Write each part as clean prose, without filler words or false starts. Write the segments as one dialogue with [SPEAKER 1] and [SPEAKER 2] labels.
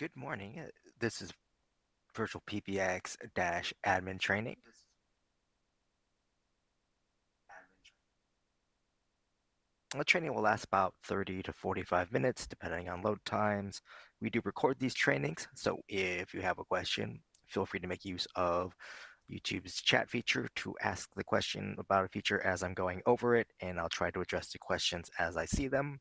[SPEAKER 1] Good morning. This is VirtualPBX-admin training. The training will last about 30 to 45 minutes, depending on load times. We do record these trainings, so if you have a question, feel free to make use of YouTube's chat feature to ask the question about a feature as I'm going over it, and I'll try to address the questions as I see them.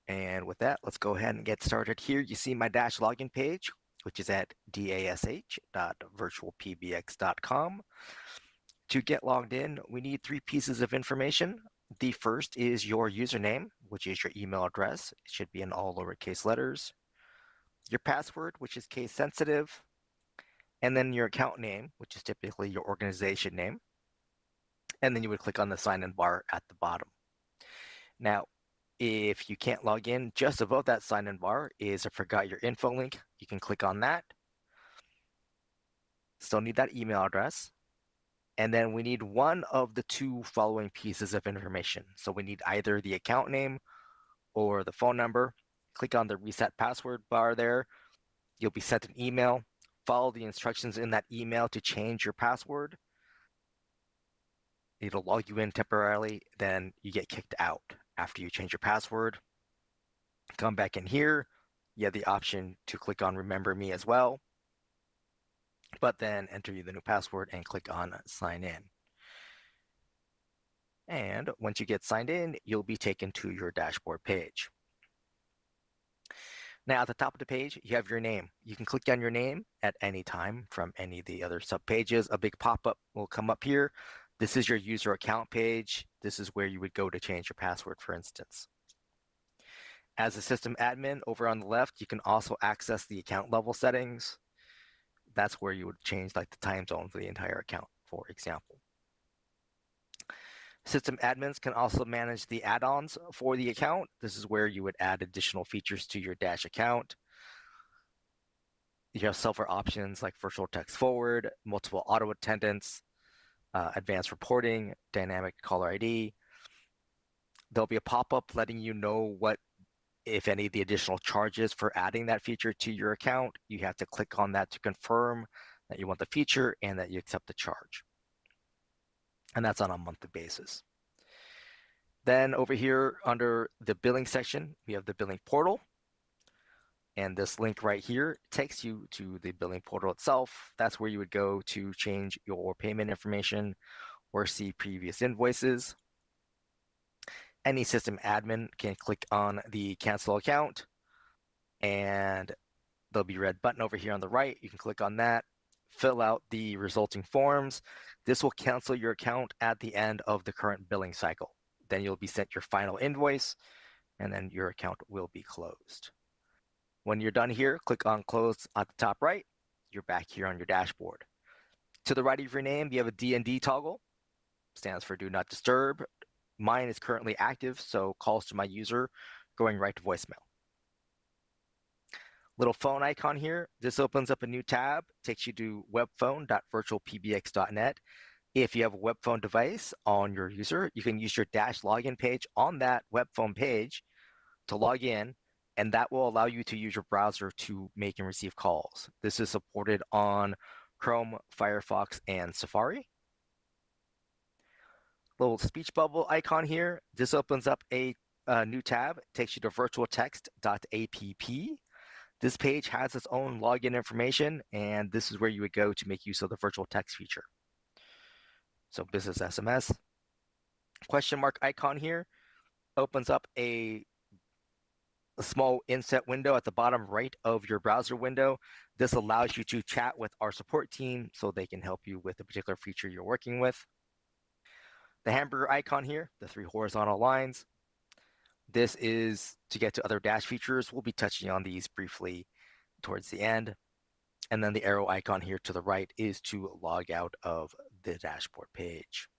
[SPEAKER 1] And with that, let's go ahead and get started here. You see my Dash login page, which is at dash.virtualpbx.com. To get logged in, we need three pieces of information. The first is your username, which is your email address. It should be in all lowercase letters. Your password, which is case sensitive. And then your account name, which is typically your organization name. And then you would click on the sign-in bar at the bottom. Now, if you can't log in, just above that sign-in bar is a forgot your info link. You can click on that. Still need that email address. And then we need one of the two following pieces of information. So we need either the account name or the phone number. Click on the reset password bar there. You'll be sent an email. Follow the instructions in that email to change your password. It'll log you in temporarily, then you get kicked out after you change your password. Come back in here. You have the option to click on Remember Me as well, but then enter the new password and click on Sign In. And once you get signed in, you'll be taken to your dashboard page. Now, at the top of the page, you have your name. You can click on your name at any time from any of the other sub pages. A big pop-up will come up here. This is your user account page. This is where you would go to change your password, for instance. As a system admin, over on the left, you can also access the account level settings. That's where you would change like the time zone for the entire account, for example. System admins can also manage the add-ons for the account. This is where you would add additional features to your Dash account. You have software options like virtual text forward, multiple auto attendants, advanced reporting, dynamic caller ID. There'll be a pop-up letting you know what, if any, of the additional charges for adding that feature to your account. You have to click on that to confirm that you want the feature and that you accept the charge. And that's on a monthly basis. Then over here under the billing section, we have the billing portal. And this link right here takes you to the billing portal itself. That's where you would go to change your payment information or see previous invoices. Any system admin can click on the cancel account, and there'll be a red button over here on the right. You can click on that, fill out the resulting forms. This will cancel your account at the end of the current billing cycle. Then you'll be sent your final invoice, and then your account will be closed. When you're done here, click on Close at the top right. You're back here on your dashboard. To the right of your name, you have a D&D toggle. Stands for Do Not Disturb. Mine is currently active, so calls to my user going right to voicemail. Little phone icon here. This opens up a new tab, takes you to webphone.virtualpbx.net. If you have a web phone device on your user, you can use your Dash login page on that web phone page to log in, and that will allow you to use your browser to make and receive calls. This is supported on Chrome, Firefox, and Safari. Little speech bubble icon here. This opens up a new tab, takes you to virtualtext.app. This page has its own login information, and this is where you would go to make use of the virtual text feature. So business SMS. Question mark icon here opens up a small inset window at the bottom right of your browser window. This allows you to chat with our support team so they can help you with the particular feature you're working with. The hamburger icon here, the three horizontal lines. This is to get to other Dash features. We'll be touching on these briefly towards the end. And then the arrow icon here to the right is to log out of the dashboard page.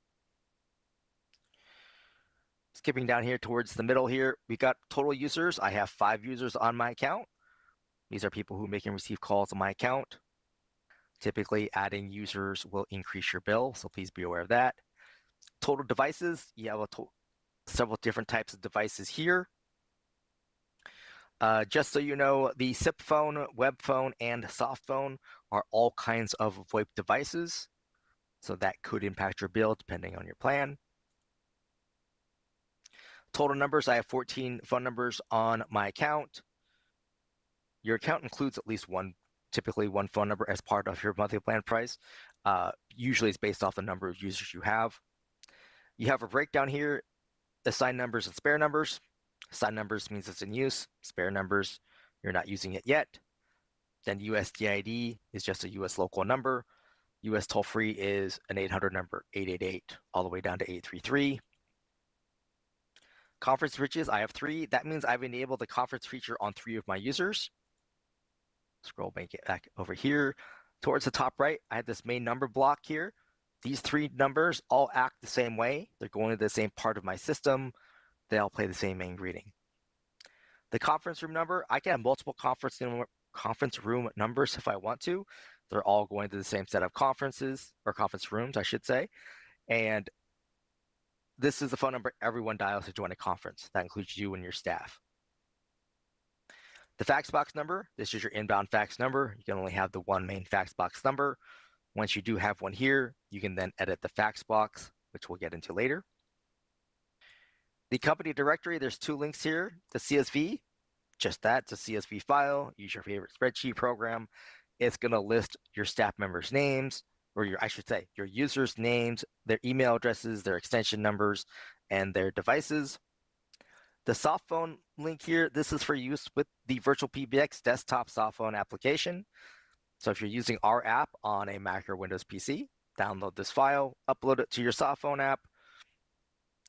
[SPEAKER 1] Skipping down here towards the middle here, we got total users. I have 5 users on my account. These are people who make and receive calls on my account. Typically, adding users will increase your bill, so please be aware of that. Total devices, you have several different types of devices here. Just so you know, the SIP phone, web phone, and soft phone are all kinds of VoIP devices. So that could impact your bill depending on your plan. Total numbers, I have 14 phone numbers on my account. Your account includes at least typically one phone number as part of your monthly plan price. Usually it's based off the number of users you have. You have a breakdown here, assigned numbers and spare numbers. Assigned numbers means it's in use. Spare numbers, you're not using it yet. Then USDID is just a US local number. US toll free is an 800 number, 888, all the way down to 833. Conference switches, I have 3. That means I've enabled the conference feature on 3 of my users. Scroll back over here. Towards the top right, I have this main number block here. These 3 numbers all act the same way. They're going to the same part of my system. They all play the same main greeting. The conference room number, I can have multiple conference room numbers if I want to. They're all going to the same set of conferences, or conference rooms, I should say. And this is the phone number everyone dials to join a conference. That includes you and your staff. The fax box number, this is your inbound fax number. You can only have the one main fax box number. Once you do have one here, you can then edit the fax box, which we'll get into later. The company directory, there's 2 links here. The CSV, just that, it's a CSV file. Use your favorite spreadsheet program. It's going to list your staff members' names, or I should say, your users' names, their email addresses, their extension numbers, and their devices. The soft phone link here, this is for use with the VirtualPBX desktop soft phone application. So if you're using our app on a Mac or Windows PC, download this file, upload it to your soft phone app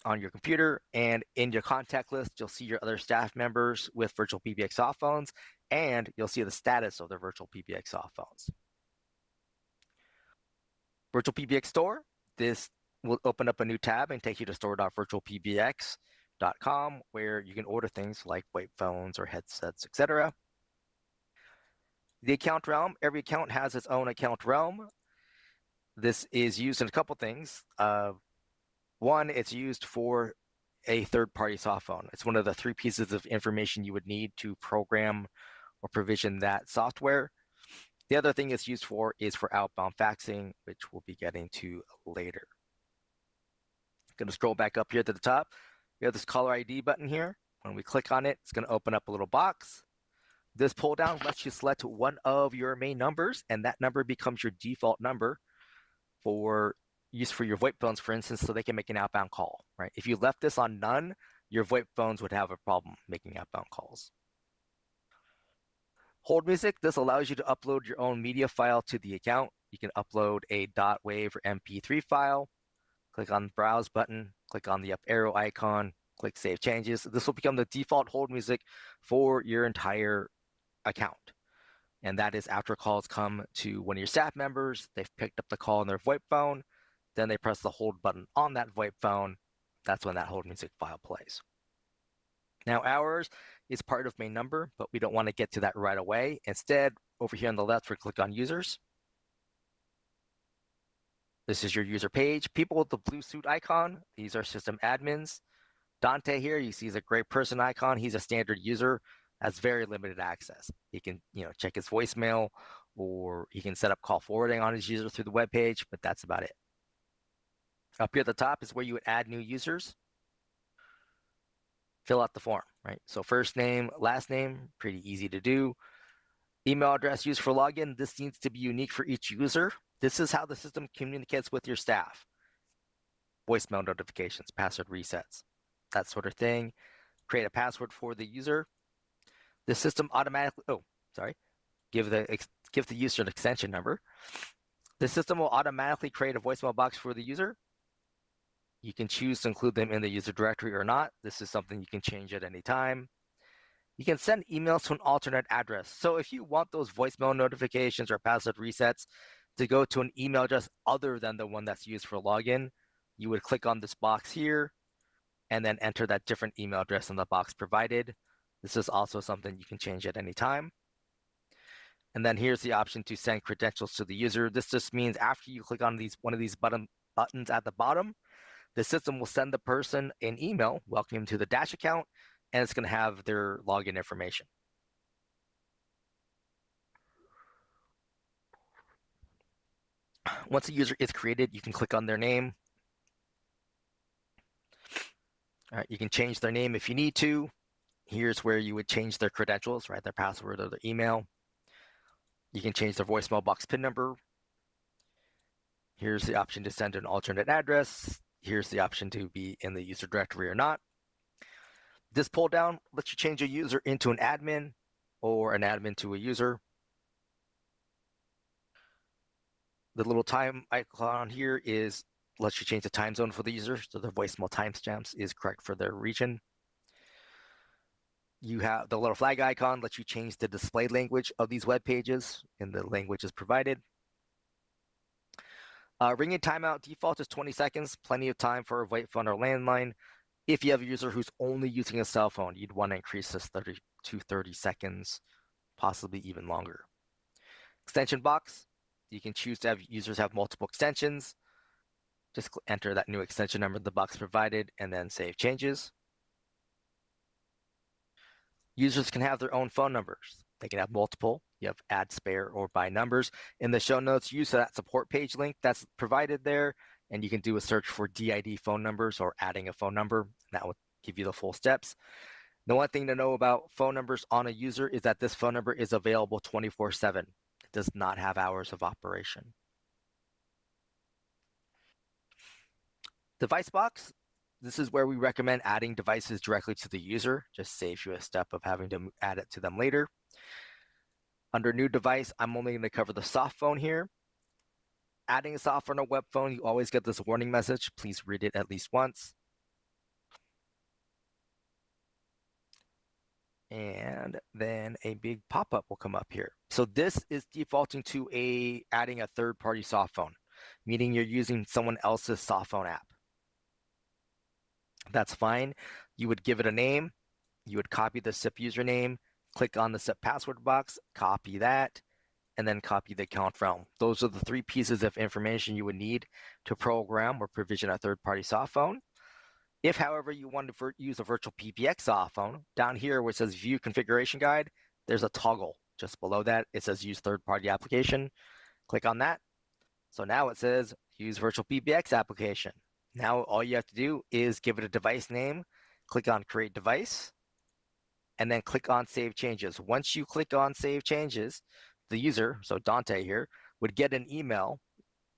[SPEAKER 1] on your computer, and in your contact list, you'll see your other staff members with VirtualPBX soft phones, and you'll see the status of their VirtualPBX soft phones. VirtualPBX Store, this will open up a new tab and take you to store.virtualpbx.com, where you can order things like VoIP phones or headsets, etc. The account realm, every account has its own account realm. This is used in a couple things. One, it's used for a third-party soft phone. It's one of the 3 pieces of information you would need to program or provision that software. The other thing it's used for is for outbound faxing, which we'll be getting to later. I'm going to scroll back up here to the top. We have this caller ID button here. When we click on it, it's going to open up a little box. This pull down lets you select one of your main numbers, and that number becomes your default number for use for your VoIP phones, for instance, so they can make an outbound call, right? If you left this on none, your VoIP phones would have a problem making outbound calls. Hold music, this allows you to upload your own media file to the account. You can upload a .wav or MP3 file. Click on the Browse button, click on the up arrow icon, click Save Changes. This will become the default hold music for your entire account. And that is after calls come to one of your staff members, they've picked up the call on their VoIP phone, then they press the hold button on that VoIP phone. That's when that hold music file plays. Now hours is part of main number, but we don't want to get to that right away. Instead, over here on the left, we click on users. This is your user page. People with the blue suit icon, these are system admins. Dante here, you see, is a great person icon. He's a standard user, has very limited access. He can, check his voicemail, or he can set up call forwarding on his user through the web page, but that's about it. Up here at the top is where you would add new users. Fill out the form, right? So first name, last name, pretty easy to do. Email address used for login, this needs to be unique for each user. This is how the system communicates with your staff. Voicemail notifications, password resets, that sort of thing. Create a password for the user. The system automatically, give the user an extension number. The system will automatically create a voicemail box for the user. You can choose to include them in the user directory or not. This is something you can change at any time. You can send emails to an alternate address. So if you want those voicemail notifications or password resets to go to an email address other than the one that's used for login, you would click on this box here and then enter that different email address in the box provided. This is also something you can change at any time. And then here's the option to send credentials to the user. This just means after you click on one of these buttons at the bottom, the system will send the person an email welcoming them to the Dash account, and it's going to have their login information. Once a user is created, you can click on their name. All right, you can change their name if you need to. Here's where you would change their credentials, right? Their password or their email. You can change their voicemail box PIN number. Here's the option to send an alternate address. Here's the option to be in the user directory or not. This pull down lets you change a user into an admin or an admin to a user. The little time icon here lets you change the time zone for the user, so the voicemail timestamps is correct for their region. You have the little flag icon lets you change the display language of these web pages, and the language is provided. Ringing timeout default is 20 seconds, plenty of time for a VoIP phone or landline. If you have a user who's only using a cell phone, you'd want to increase this to 30 seconds, possibly even longer. Extension box, you can choose to have users have multiple extensions. Just enter that new extension number the box provided and then save changes. Users can have their own phone numbers. They can have multiple. You have add spare or by numbers. In the show notes, use that support page link that's provided there, and you can do a search for DID phone numbers or adding a phone number. That will give you the full steps. The one thing to know about phone numbers on a user is that this phone number is available 24/7. It does not have hours of operation. Device box. This is where we recommend adding devices directly to the user. Just saves you a step of having to add it to them later. Under new device, I'm only going to cover the soft phone here. Adding a soft phone or web phone, you always get this warning message. Please read it at least once. And then a big pop-up will come up here. So this is defaulting to adding a third-party soft phone, meaning you're using someone else's soft phone app. That's fine. You would give it a name. You would copy the SIP username, click on the SIP password box, copy that, and then copy the account realm. Those are the three pieces of information you would need to program or provision a third-party soft phone. If, however, you want to use a VirtualPBX soft phone, down here where it says View Configuration Guide, there's a toggle just below that. It says Use Third-Party Application. Click on that. So now it says Use VirtualPBX Application. Now all you have to do is give it a device name, click on Create Device, and then click on Save Changes. Once you click on Save Changes, the user, so Dante here, would get an email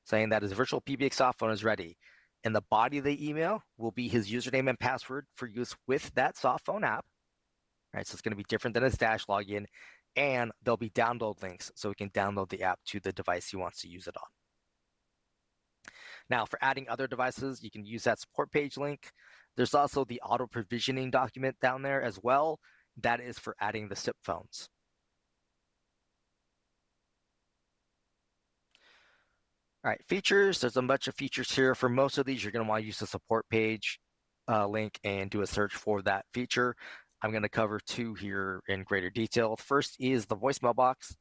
[SPEAKER 1] saying that his VirtualPBX soft phone is ready. And the body of the email will be his username and password for use with that soft phone app. Right, so it's going to be different than his Dash login, and there'll be download links so he can download the app to the device he wants to use it on. Now, for adding other devices, you can use that support page link. There's also the auto provisioning document down there as well. That is for adding the SIP phones. All right, features. There's a bunch of features here. For most of these, you're going to want to use the support page link and do a search for that feature. I'm going to cover two here in greater detail. First is the voicemail box.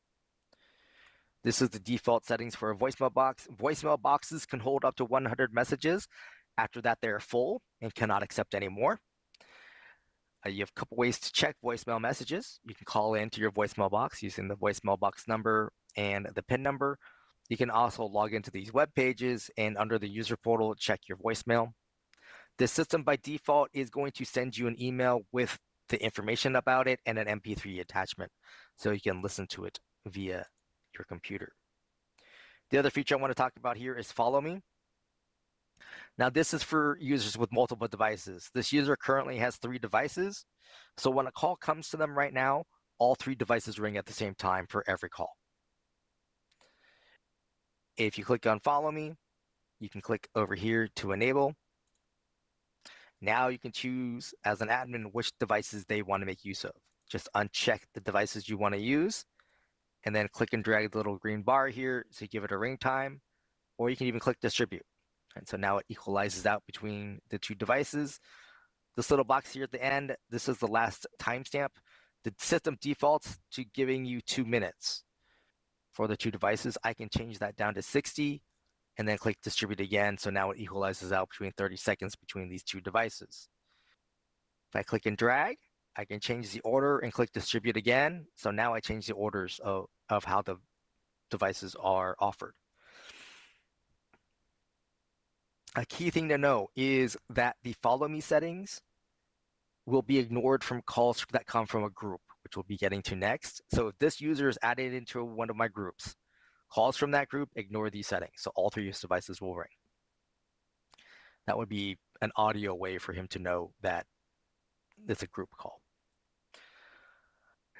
[SPEAKER 1] This is the default settings for a voicemail box. Voicemail boxes can hold up to 100 messages. After that, they're full and cannot accept any more. You have a couple ways to check voicemail messages. You can call into your voicemail box using the voicemail box number and the PIN number. You can also log into these web pages and under the user portal, check your voicemail. The system by default is going to send you an email with the information about it and an MP3 attachment so you can listen to it via your computer. The other feature I want to talk about here is Follow Me. Now, this is for users with multiple devices. This user currently has 3 devices. So when a call comes to them right now, all 3 devices ring at the same time for every call. If you click on Follow Me, you can click over here to enable. Now you can choose as an admin which devices they want to make use of. Just uncheck the devices you want to use, and then click and drag the little green bar here to give it a ring time, or you can even click distribute. And so now it equalizes out between the 2 devices. This little box here at the end, this is the last timestamp. The system defaults to giving you 2 minutes for the 2 devices. I can change that down to 60 and then click distribute again. So now it equalizes out between 30 seconds between these 2 devices. If I click and drag, I can change the order and click distribute again. So now I change the orders of how the devices are offered. A key thing to know is that the follow me settings will be ignored from calls that come from a group, which we'll be getting to next. So if this user is added into one of my groups, calls from that group ignore these settings. So all three devices will ring. That would be an audio way for him to know that it's a group call.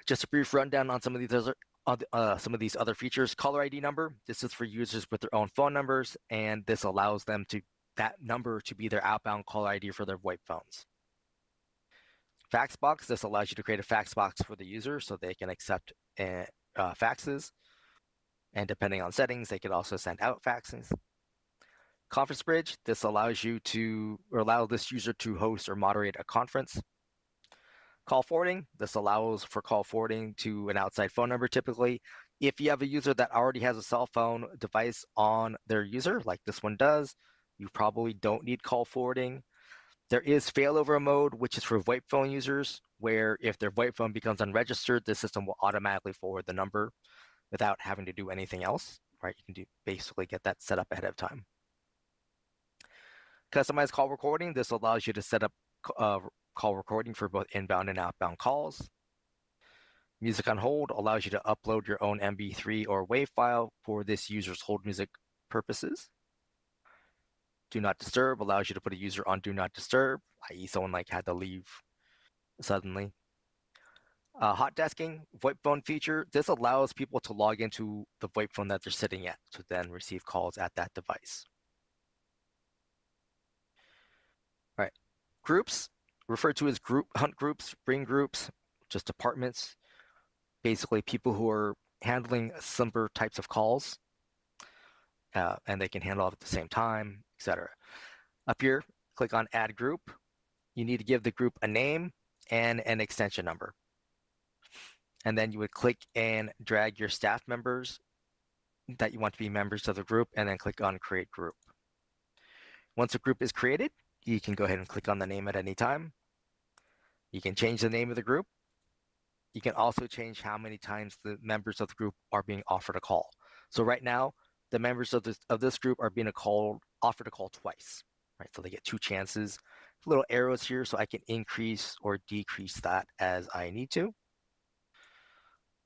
[SPEAKER 1] Just a brief rundown on some of these other features. Caller ID number. This is for users with their own phone numbers, and this allows them that number to be their outbound caller ID for their VoIP phones. Fax box. This allows you to create a fax box for the user so they can accept faxes, and depending on settings, they can also send out faxes. Conference bridge. This allows you to allow this user to host or moderate a conference. Call forwarding. This allows for call forwarding to an outside phone number typically. If you have a user that already has a cell phone device on their user, like this one does, you probably don't need call forwarding. There is failover mode, which is for VoIP phone users, where if their VoIP phone becomes unregistered, the system will automatically forward the number without having to do anything else, right? You can basically get that set up ahead of time. Customized call recording. This allows you to set up call recording for both inbound and outbound calls. Music on hold allows you to upload your own MP3 or WAV file for this user's hold music purposes. Do not disturb allows you to put a user on do not disturb, i.e. someone like had to leave suddenly. Hot desking, VoIP phone feature. This allows people to log into the VoIP phone that they're sitting at to then receive calls at that device. All right. Groups, referred to as hunt groups, ring groups, just departments. Basically, people who are handling similar types of calls, and they can handle it at the same time, etc. Up here, click on Add Group. You need to give the group a name and an extension number. And then you would click and drag your staff members that you want to be members of the group, and then click on Create Group. Once a group is created, you can go ahead and click on the name at any time. You can change the name of the group. You can also change how many times the members of the group are being offered a call. So right now, the members of this group are being offered a call twice, right? So they get 2 chances. Little arrows here so I can increase or decrease that as I need to.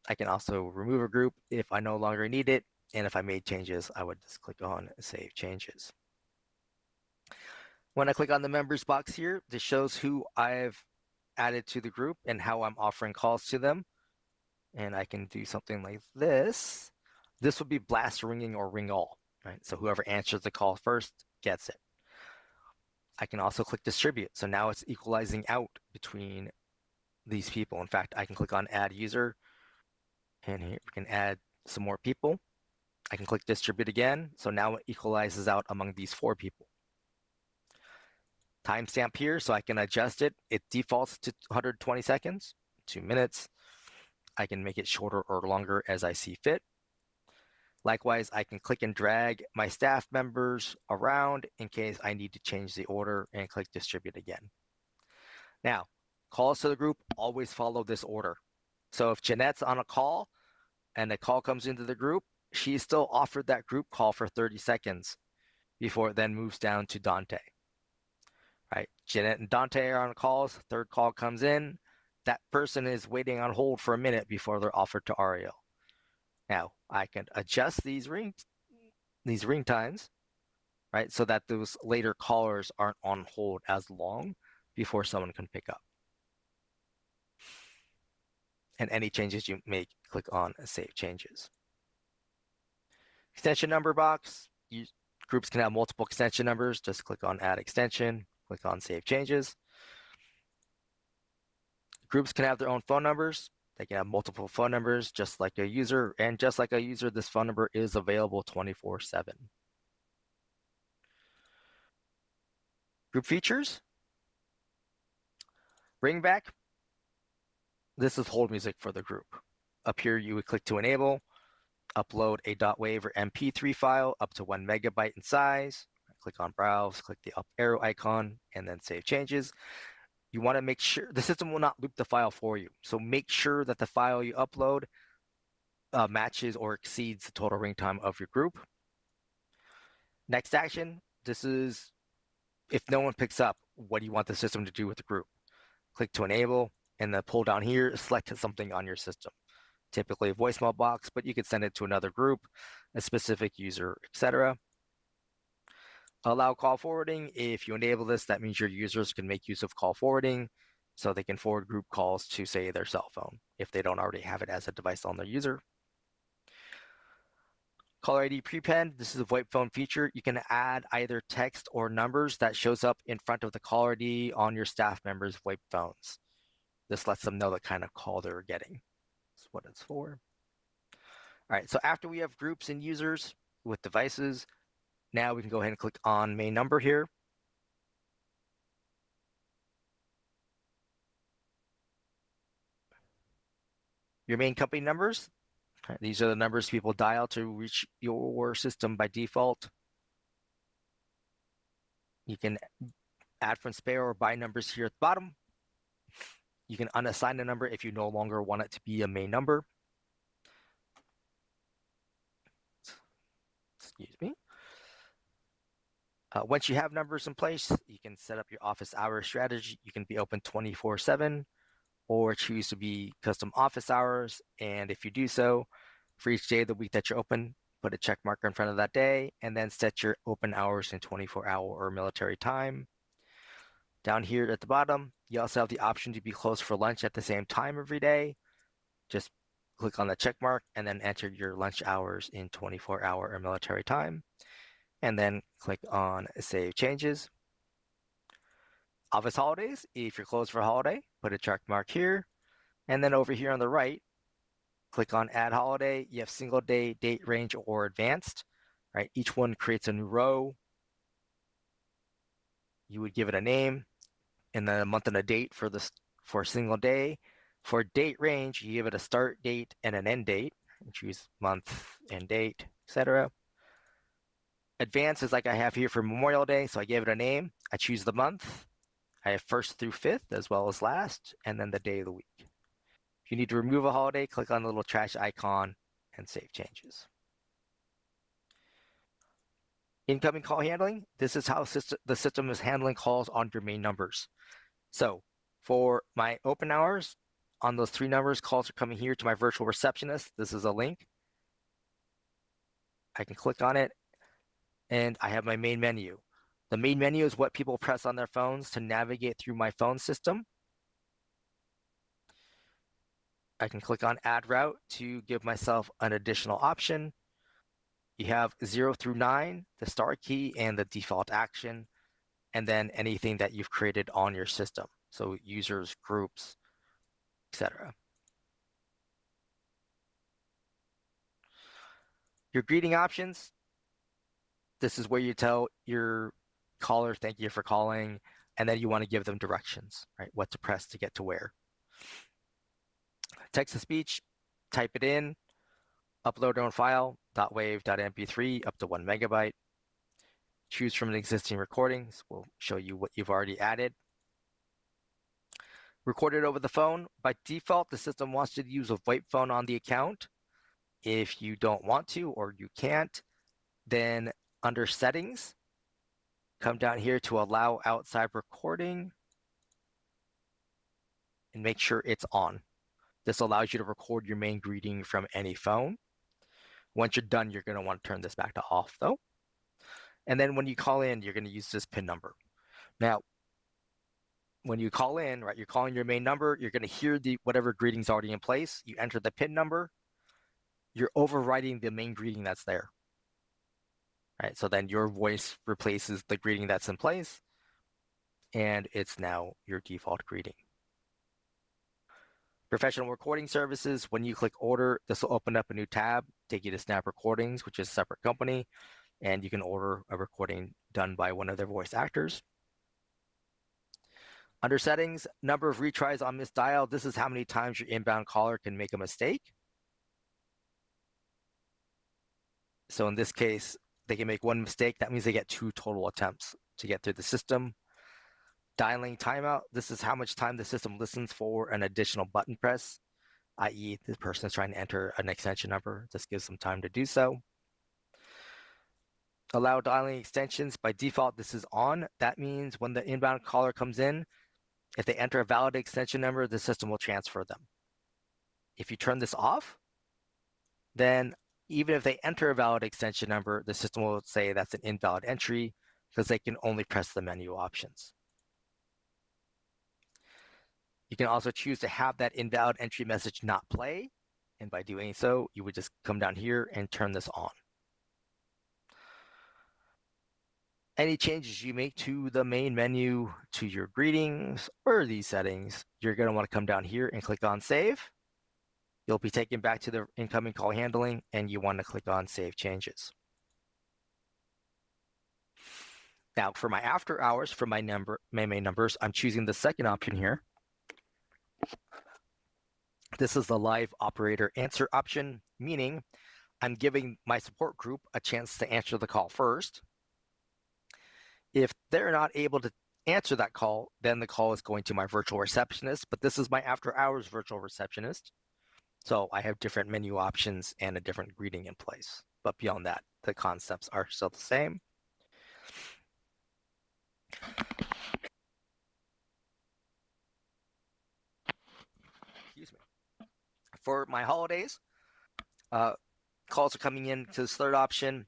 [SPEAKER 1] I can also remove a group if I no longer need it. And if I made changes, I would just click on Save Changes. When I click on the members box here, this shows who I've added to the group and how I'm offering calls to them. And I can do something like this. This would be blast ringing or ring all, right? So whoever answers the call first gets it. I can also click distribute. So now it's equalizing out between these people. In fact, I can click on add user, and here we can add some more people. I can click distribute again. So now it equalizes out among these 4 people. Timestamp here, so I can adjust it. It defaults to 120 seconds, 2 minutes. I can make it shorter or longer as I see fit. Likewise, I can click and drag my staff members around in case I need to change the order, and click distribute again. Now, calls to the group always follow this order. So if Jeanette's on a call and a call comes into the group, she's still offered that group call for 30 seconds before it then moves down to Dante. Right? Jeanette and Dante are on calls, 3rd call comes in, that person is waiting on hold for a minute before they're offered to Ariel. Now, I can adjust these ring times, right, so that those later callers aren't on hold as long before someone can pick up. And any changes you make, click on Save Changes. Extension number box. Groups can have multiple extension numbers. Just click on Add Extension, click on Save Changes. Groups can have their own phone numbers. They can have multiple phone numbers, just like a user. And just like a user, this phone number is available 24/7. Group features. Ringback. This is hold music for the group. Up here, you would click to enable. Upload a .wav or MP3 file up to 1 megabyte in size. Click on Browse, click the up arrow icon, and then Save Changes. You want to make sure the system will not loop the file for you. So make sure that the file you upload matches or exceeds the total ring time of your group. Next action, this is if no one picks up, what do you want the system to do with the group? Click to enable, and then pull down here, select something on your system. Typically a voicemail box, but you could send it to another group, a specific user, etc. Allow call forwarding. If you enable this, that means your users can make use of call forwarding, so they can forward group calls to, say, their cell phone if they don't already have it as a device on their user. Caller ID prepend. This is a VoIP phone feature. You can add either text or numbers that shows up in front of the caller ID on your staff members' VoIP phones. This lets them know the kind of call they're getting. That's what it's for. All right, so after we have groups and users with devices, now we can go ahead and click on main number here. Your main company numbers. These are the numbers people dial to reach your system by default. You can add from spare or by numbers here at the bottom. You can unassign a number if you no longer want it to be a main number. Excuse me. Once you have numbers in place, you can set up your office hours strategy. You can be open 24/7 or choose to be custom office hours. And if you do so, for each day of the week that you're open, put a check marker in front of that day, and then set your open hours in 24-hour or military time. Down here at the bottom, you also have the option to be closed for lunch at the same time every day. Just click on the check mark and then enter your lunch hours in 24-hour or military time. And then click on Save Changes. Office holidays, if you're closed for a holiday, put a check mark here. And then over here on the right, click on Add Holiday. You have single day, date range, or advanced. Right? Each one creates a new row. You would give it a name and then a month and a date for a single day. For date range, you give it a start date and an end date. And choose month and date, etc. Advanced is like I have here for Memorial Day, so I give it a name. I choose the month. I have 1st through 5th as well as last, and then the day of the week. If you need to remove a holiday, click on the little trash icon and save changes. Incoming call handling. This is how the system is handling calls on your main numbers. So for my open hours, on those 3 numbers, calls are coming here to my virtual receptionist. This is a link. I can click on it, and I have my main menu. The main menu is what people press on their phones to navigate through my phone system. I can click on Add Route to give myself an additional option. You have 0 through 9, the start key, and the default action, and then anything that you've created on your system. So users, groups, etc. Your greeting options. This is where you tell your caller, thank you for calling, and then you want to give them directions, right? What to press to get to where. Text to speech, type it in, upload own file, .wave.mp3 up to 1 megabyte. Choose from an existing recordings. We'll show you what you've already added. Record it over the phone. By default, the system wants you to use a VoIP phone on the account. If you don't want to or you can't, then under settings, come down here to allow outside recording and make sure it's on. This allows you to record your main greeting from any phone. Once you're done, you're going to want to turn this back to off though. And then when you call in, you're going to use this PIN number. Now, when you call in, right, you're calling your main number, you're going to hear the whatever greeting's already in place. You enter the PIN number, you're overriding the main greeting that's there. Right, so then your voice replaces the greeting that's in place, and it's now your default greeting. Professional recording services, when you click order, this will open up a new tab, take you to Snap Recordings, which is a separate company, and you can order a recording done by one of their voice actors. Under settings, number of retries on misdial, this is how many times your inbound caller can make a mistake. So in this case, they can make 1 mistake. That means they get 2 total attempts to get through the system. Dialing timeout, this is how much time the system listens for an additional button press, i.e. the person is trying to enter an extension number. This gives them time to do so. Allow dialing extensions. By default, this is on. That means when the inbound caller comes in, if they enter a valid extension number, the system will transfer them. If you turn this off, then even if they enter a valid extension number, the system will say that's an invalid entry because they can only press the menu options. You can also choose to have that invalid entry message not play. And by doing so, you would just come down here and turn this on. Any changes you make to the main menu, to your greetings, or these settings, you're going to want to come down here and click on Save. You'll be taken back to the incoming call handling, and you want to click on Save Changes. Now, for my after hours, for my main numbers, I'm choosing the second option here. This is the live operator answer option, meaning I'm giving my support group a chance to answer the call first. If they're not able to answer that call, then the call is going to my virtual receptionist, but this is my after hours virtual receptionist. So I have different menu options and a different greeting in place. But beyond that, the concepts are still the same. Excuse me. For my holidays, calls are coming in to this third option.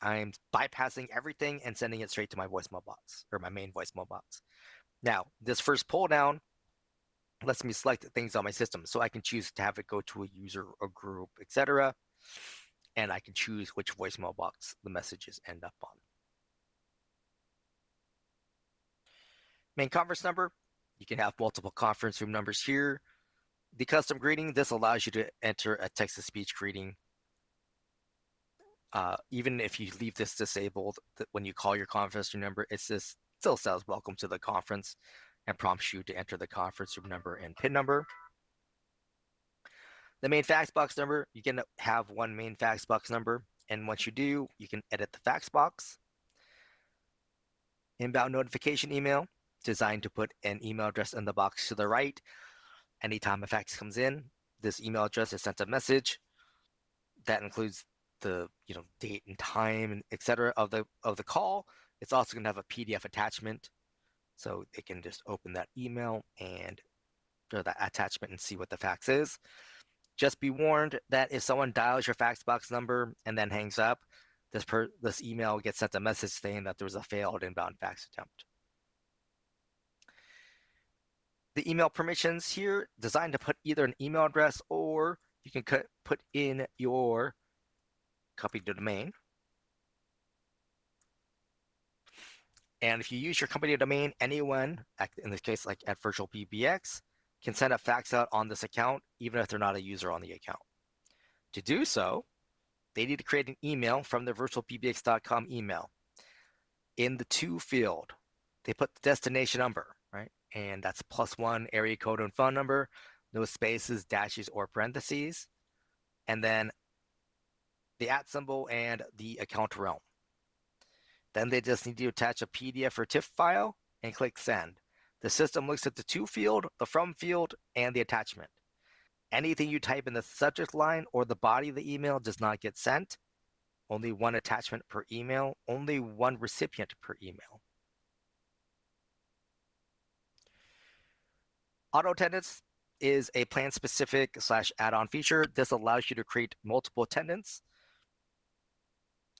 [SPEAKER 1] I'm bypassing everything and sending it straight to my voicemail box, or my main voicemail box. Now, this first pull down lets me select things on my system, so I can choose to have it go to a user, a group, etc. And I can choose which voicemail box the messages end up on. Main conference number, you can have multiple conference room numbers here. The custom greeting, this allows you to enter a text-to-speech greeting. Even if you leave this disabled, when you call your conference room number, it still says welcome to the conference and prompts you to enter the conference room number and PIN number. The main fax box number, you can have one main fax box number, and once you do, you can edit the fax box. Inbound notification email, designed to put an email address in the box to the right. Anytime a fax comes in, this email address is sent a message that includes the date and time, etc. of the call. It's also going to have a PDF attachment, so they can just open that email and or that attachment and see what the fax is. Just be warned that if someone dials your fax box number and then hangs up, this email gets sent a message saying that there was a failed inbound fax attempt. The email permissions here, designed to put either an email address or you can put in your company domain. And if you use your company domain, anyone, in this case, like at VirtualPBX, can send a fax out on this account, even if they're not a user on the account. To do so, they need to create an email from the virtualpbx.com email. In the to field, they put the destination number, right? And that's +1 area code and phone number, no spaces, dashes, or parentheses. And then the @ symbol and the account realm. Then they just need to attach a PDF or TIFF file and click send. The system looks at the to field, the from field, and the attachment. Anything you type in the subject line or the body of the email does not get sent. Only one attachment per email, only one recipient per email. Auto attendance is a plan specific / add-on feature. This allows you to create multiple attendants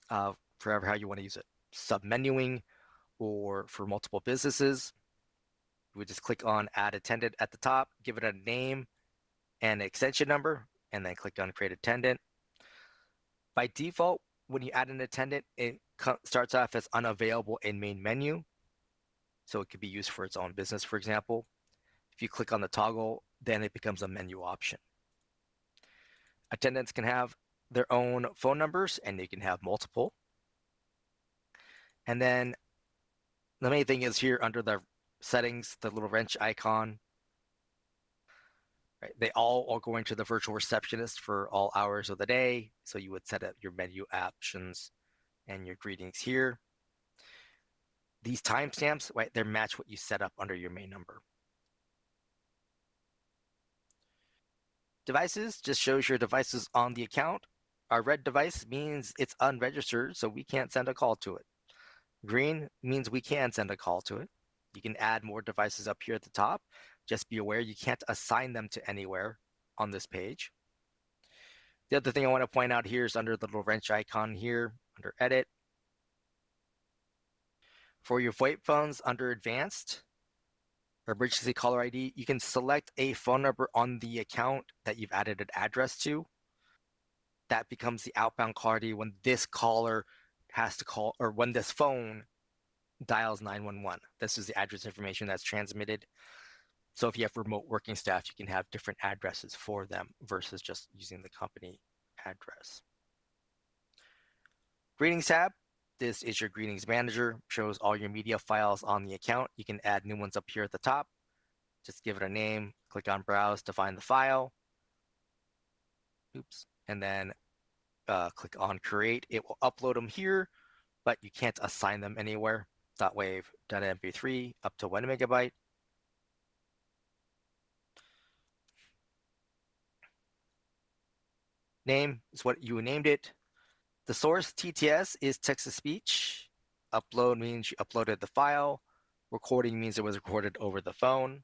[SPEAKER 1] for how you want to use it. Submenuing or for multiple businesses. You would just click on add attendant at the top, give it a name and an extension number, and then click on create attendant. By default, when you add an attendant, it starts off as unavailable in main menu. So it could be used for its own business, for example. If you click on the toggle, then it becomes a menu option. Attendants can have their own phone numbers, and they can have multiple. And then the main thing is here under the settings, the little wrench icon. Right? They all are going to the virtual receptionist for all hours of the day. So you would set up your menu options and your greetings here. These timestamps, right, they match what you set up under your main number. Devices just shows your devices on the account Our red device means it's unregistered, so we can't send a call to it. Green means we can send a call to it. You can add more devices up here at the top. Just be aware you can't assign them to anywhere on this page. The other thing I want to point out here is under the little wrench icon here, under Edit. For your VoIP phones under Advanced or Emergency Caller ID, you can select a phone number on the account that you've added an address to. That becomes the outbound caller ID when this caller has to call, or when this phone dials 911. This is the address information that's transmitted. So if you have remote working staff, you can have different addresses for them versus just using the company address. Greetings tab. This is your greetings manager. Shows all your media files on the account. You can add new ones up here at the top. Just give it a name, click on browse to find the file. Oops. And then click on create. It will upload them here, but you can't assign them anywhere. .wave, .mp3 up to 1 megabyte. Name is what you named it. The source TTS is text-to-speech. Upload means you uploaded the file. Recording means it was recorded over the phone.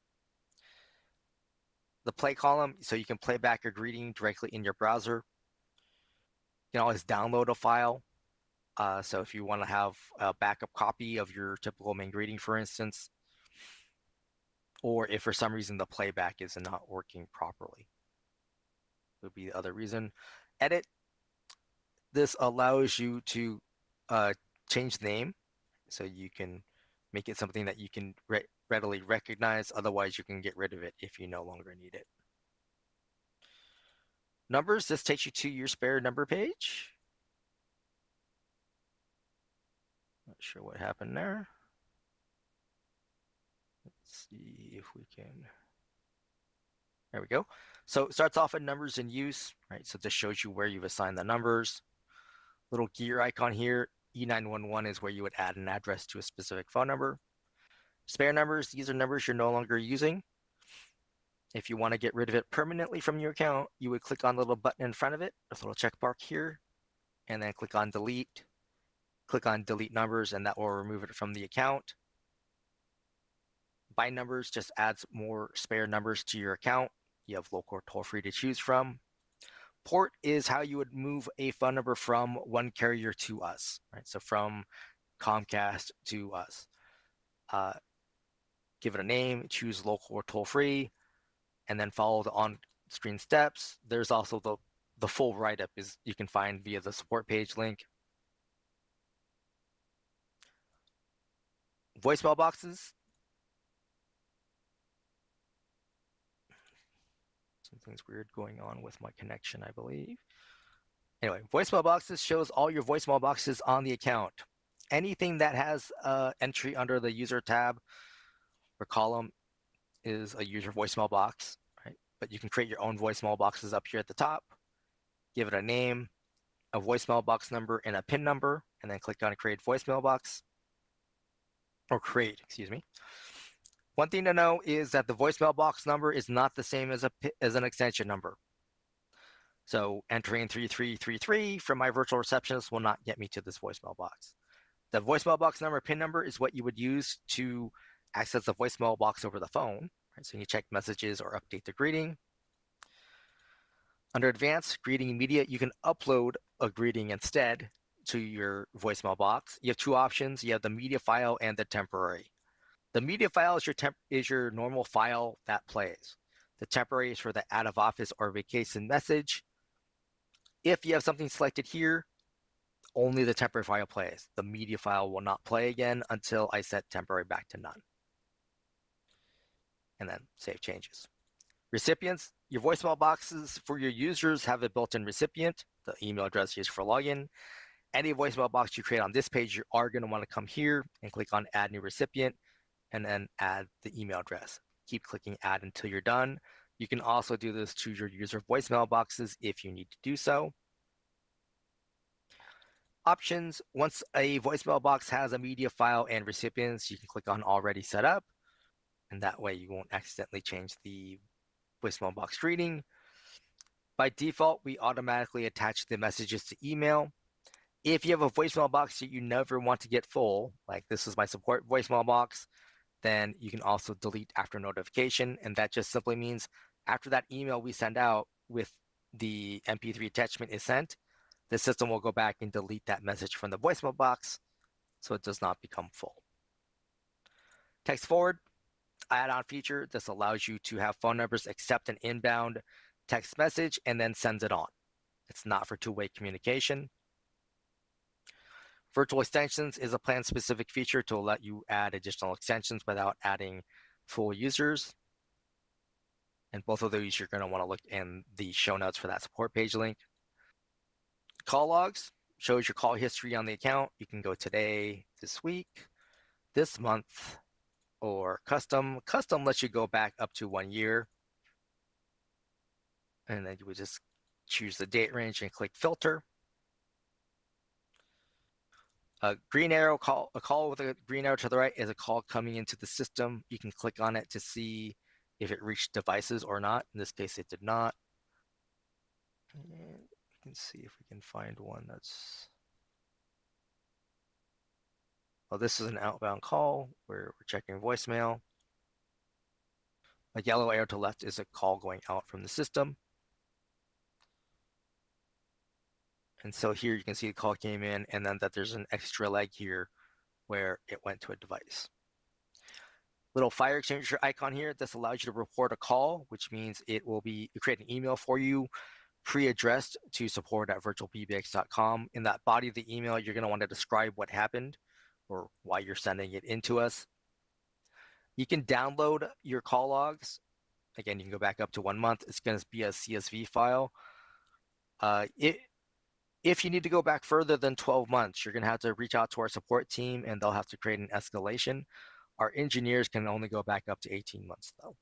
[SPEAKER 1] The play column, so you can play back your greeting directly in your browser. You can always download a file. So if you want to have a backup copy of your typical main greeting, for instance, or if for some reason the playback is not working properly, would be the other reason. Edit. This allows you to change the name, so you can make it something that you can readily recognize. Otherwise, you can get rid of it if you no longer need it. Numbers. This takes you to your spare number page. Not sure what happened there. Let's see if we can. There we go. So it starts off at numbers in use, right? So this shows you where you've assigned the numbers. Little gear icon here, E911 is where you would add an address to a specific phone number. Spare numbers, these are numbers you're no longer using. If you want to get rid of it permanently from your account, you would click on the little button in front of it, this little check mark here, and then click on delete. Click on delete numbers, and that will remove it from the account. By numbers just adds more spare numbers to your account. You have local or toll-free to choose from. Port is how you would move a phone number from one carrier to us, right? So from Comcast to us. Give it a name, choose local or toll-free, and then follow the on-screen steps. There's also the full write-up is you can find via the support page link. Voicemail boxes. Something's weird going on with my connection, I believe. Anyway, voicemail boxes shows all your voicemail boxes on the account. Anything that has entry under the user tab or column is a user voicemail box, right? But you can create your own voicemail boxes up here at the top. Give it a name, a voicemail box number, and a PIN number, and then click on create voicemail box, or create, excuse me. One thing to know is that the voicemail box number is not the same as an extension number. So entering 3333 from my virtual receptionist will not get me to this voicemail box. The voicemail box number, PIN number, is what you would use to access the voicemail box over the phone. Right? So you check messages or update the greeting. Under advanced greeting media, you can upload a greeting instead to your voicemail box. You have two options. You have the media file and the temporary. The media file is your normal file that plays. The temporary is for the out of office or vacation message. If you have something selected here, only the temporary file plays. The media file will not play again until I set temporary back to none. And then save changes. Recipients, your voicemail boxes for your users have a built-in recipient, the email address used for login. Any voicemail box you create on this page, you are going to want to come here and click on add new recipient and then add the email address. Keep clicking add until you're done. You can also do this to your user voicemail boxes if you need to do so. Options, once a voicemail box has a media file and recipients, you can click on already set up, and that way you won't accidentally change the voicemail box greeting. By default, we automatically attach the messages to email. If you have a voicemail box that you never want to get full, like this is my support voicemail box, then you can also delete after notification. And that just simply means after that email we send out with the MP3 attachment is sent, the system will go back and delete that message from the voicemail box so it does not become full. Text forward, add-on feature. This allows you to have phone numbers accept an inbound text message and then sends it on. It's not for two-way communication. Virtual extensions is a plan-specific feature to let you add additional extensions without adding full users. And both of those you're going to want to look in the show notes for that support page link. Call logs shows your call history on the account. You can go today, this week, this month, or custom. Custom lets you go back up to 1 year. And then you would just choose the date range and click filter. A green arrow call, a call with a green arrow to the right is a call coming into the system. You can click on it to see if it reached devices or not. In this case, it did not. And we can see if we can find one that's, well, this is an outbound call where we're checking voicemail. A yellow arrow to the left is a call going out from the system. And so here you can see the call came in and then that there's an extra leg here where it went to a device. Little fire extinguisher icon here. This allows you to report a call, which means it will be create an email for you pre-addressed to support@virtualpbx.com. In that body of the email, you're going to want to describe what happened or why you're sending it into us. You can download your call logs. Again, you can go back up to 1 month. It's going to be a CSV file. If you need to go back further than 12 months, you're going to have to reach out to our support team and they'll have to create an escalation. Our engineers can only go back up to 18 months though.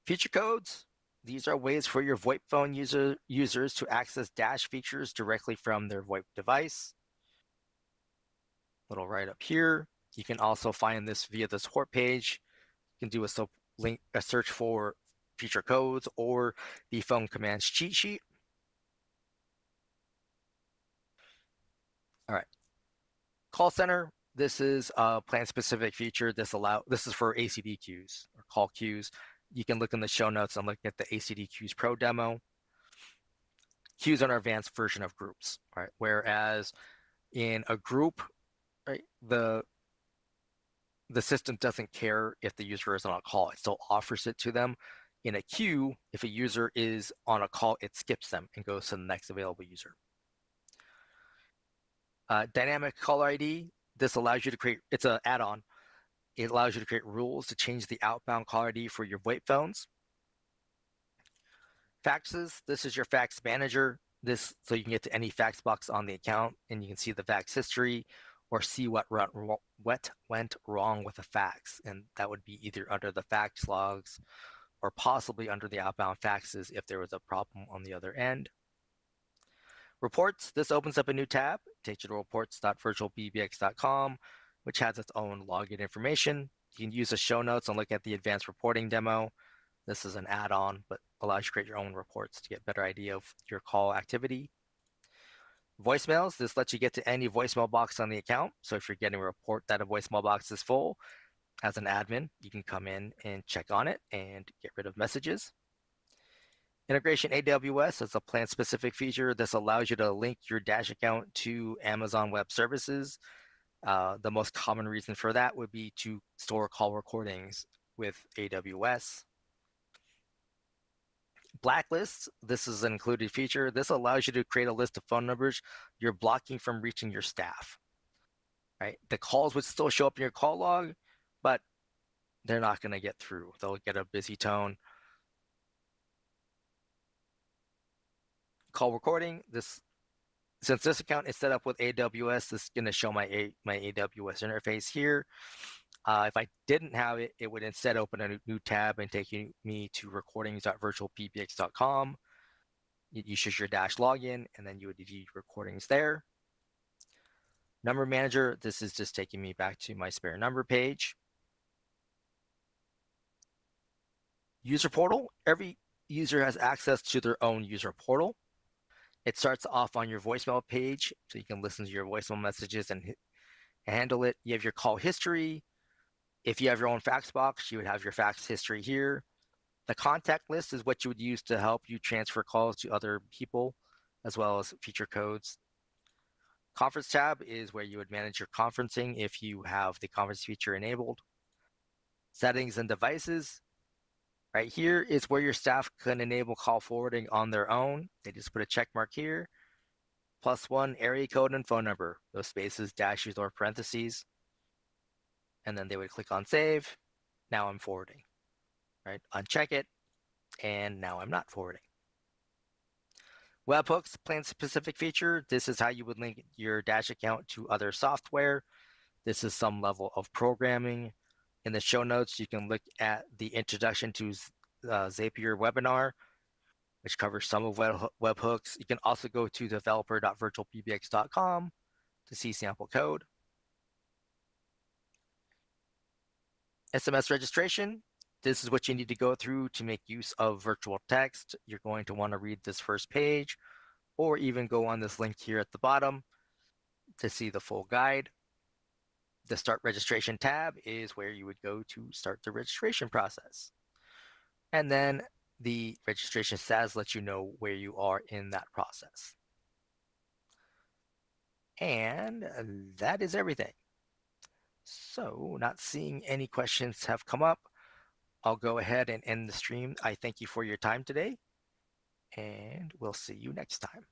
[SPEAKER 1] Feature codes. These are ways for your VoIP phone users to access Dash features directly from their VoIP device. Little right up here. You can also find this via the support page. You can do a search for feature codes or the phone commands cheat sheet. All right. Call center. This is a plan-specific feature. This is for ACD queues or call queues. You can look in the show notes and look at the ACD QUEUES Pro demo. Queues are an advanced version of groups, right? Whereas in a group, right, the system doesn't care if the user is on a call. It still offers it to them. In a queue, if a user is on a call, it skips them and goes to the next available user. Dynamic caller ID. This allows you to create, it's an add-on. It allows you to create rules to change the outbound caller ID for your VoIP phones. Faxes. This is your fax manager. So you can get to any fax box on the account and you can see the fax history or see what went wrong with a fax. And that would be either under the fax logs or possibly under the outbound faxes if there was a problem on the other end. Reports. This opens up a new tab, takes you to reports.virtualpbx.com, which has its own login information. You can use the show notes and look at the advanced reporting demo. This is an add-on, but allows you to create your own reports to get a better idea of your call activity. Voicemails. This lets you get to any voicemail box on the account. So if you're getting a report that a voicemail box is full, as an admin, you can come in and check on it and get rid of messages. Integration AWS is a plan-specific feature. This allows you to link your Dash account to Amazon Web Services. The most common reason for that would be to store call recordings with AWS. Blacklists, this is an included feature. This allows you to create a list of phone numbers you're blocking from reaching your staff. Right? The calls would still show up in your call log, but they're not going to get through. They'll get a busy tone. Call recording, since this account is set up with AWS, this is going to show my AWS interface here. If I didn't have it, it would instead open a new tab and take me to recordings.virtualpbx.com. You choose your Dash login, and then you would view recordings there. Number manager, this is just taking me back to my spare number page. User portal. Every user has access to their own user portal. It starts off on your voicemail page, so you can listen to your voicemail messages and handle it. You have your call history. If you have your own fax box, you would have your fax history here. The contact list is what you would use to help you transfer calls to other people, as well as feature codes. Conference tab is where you would manage your conferencing if you have the conference feature enabled. Settings and devices. Right here is where your staff can enable call forwarding on their own. They just put a check mark here. +1 area code and phone number. Those spaces, dashes, or parentheses. And then they would click on save. Now I'm forwarding. Right? Uncheck it. And now I'm not forwarding. Webhooks, plan-specific feature. This is how you would link your Dash account to other software. This is some level of programming. In the show notes, you can look at the introduction to Zapier webinar, which covers some of webhooks. You can also go to developer.virtualpbx.com to see sample code. SMS registration. This is what you need to go through to make use of virtual text. You're going to want to read this first page, or even go on this link here at the bottom to see the full guide. The Start Registration tab is where you would go to start the registration process. And then the registration status lets you know where you are in that process. And that is everything. So, not seeing any questions have come up, I'll go ahead and end the stream. I thank you for your time today, and we'll see you next time.